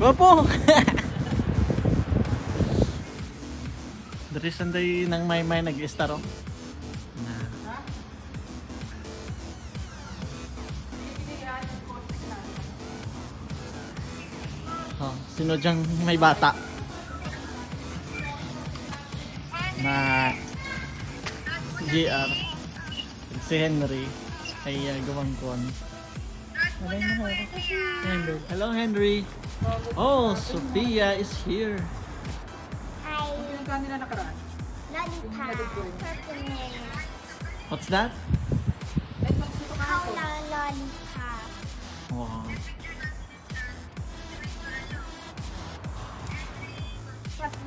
Gwapo! Dari sanday nang may nag-istaro. Na. Oh, sino diyang may bata? Na JR. Si Henry ay gumangkon. Hello Henry. Oh, Sophia is here. Hi. Lollipop. What's that? Hello, lollipop. Wow.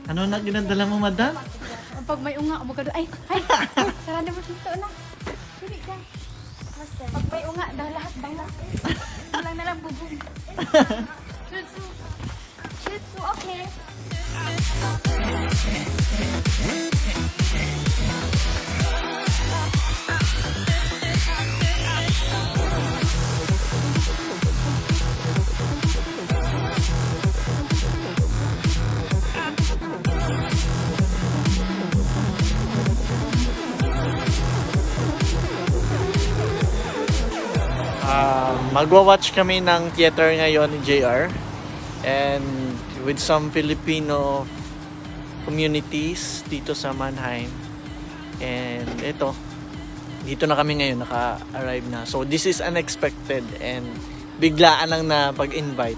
Ano na ginadala mo, madam? Pag may unga, umagado. Ay! Sarado mo dito na. Hindi ka. Pag may unga, daw lahat bang walang na lang bubong. Chutsu. Chutsu, okay. Magwa-watch kami ng theater ngayon ni JR and with some Filipino communities dito sa Mannheim. And ito, dito na kami ngayon, naka-arrive na. So this is unexpected and biglaan lang na pag-invite.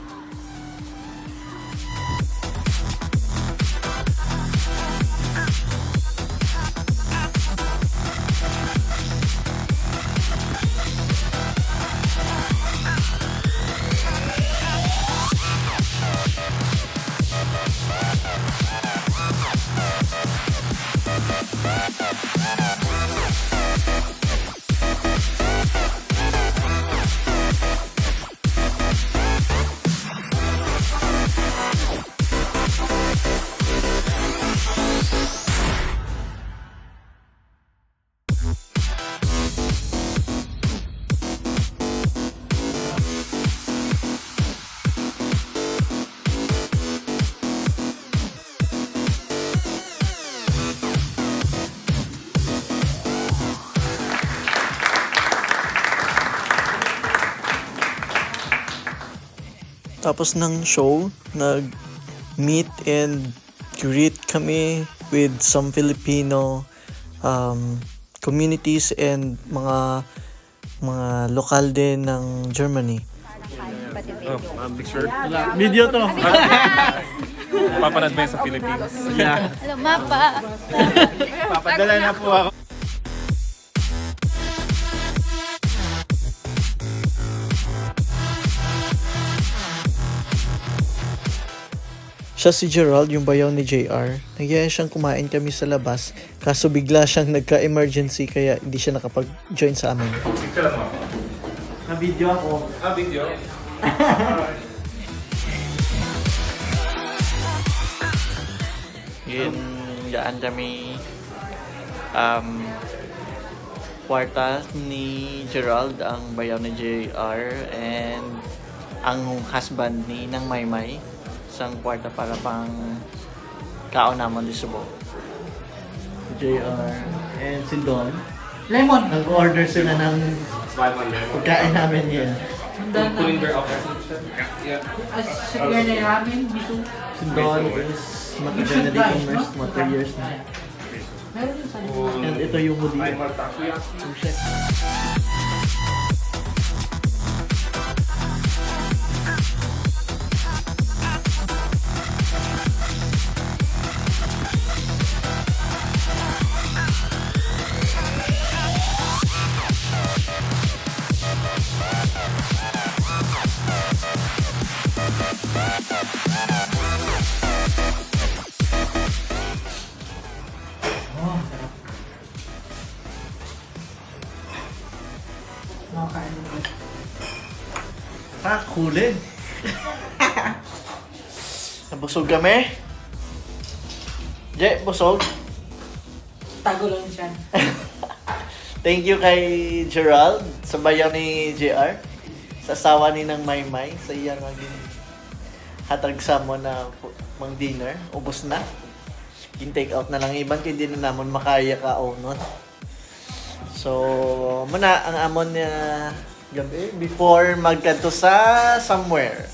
Tapos ng show, nag-meet and greet kami with some Filipino communities and mga lokal din ng Germany. Picture. Video to. Papanood ba yun sa Philippines? Yeah. Hello, mapa. Papadala na po ako. Siya si Gerald, yung bayaw ni JR. Nagyaya siyang kumain kami sa labas, kaso bigla siyang nagka-emergency kaya hindi siya nakapag-join sa amin. Picture mo. Na-video ako. Video? Yun, daan kami kwarta ni Gerald, ang bayaw ni JR, and ang husband ni Nang Maymay. Isang kwarta para pang kaon naman di Subo. JR and si Don. Lemon! Nag-order sila ng Smile on them. pagkain namin yan. Pulling their options. Yeah. Si Don is matagal na dito immersed, mga 3 years na. And ito yung hoodie. I'm a takoyaki. Yung chef. Huli. Nabusog kami. Je, busog. Tago lang siya. Thank you kay Gerald sa bayaw ni JR. Sa asawa ni Nang Maymay. Sa iyang maging hatag sa mo na mang dinner, ubos na. In-take out na lang iban kay di na namon makaya ka nun. So, muna ang amon niya gabi before magkadto sa somewhere.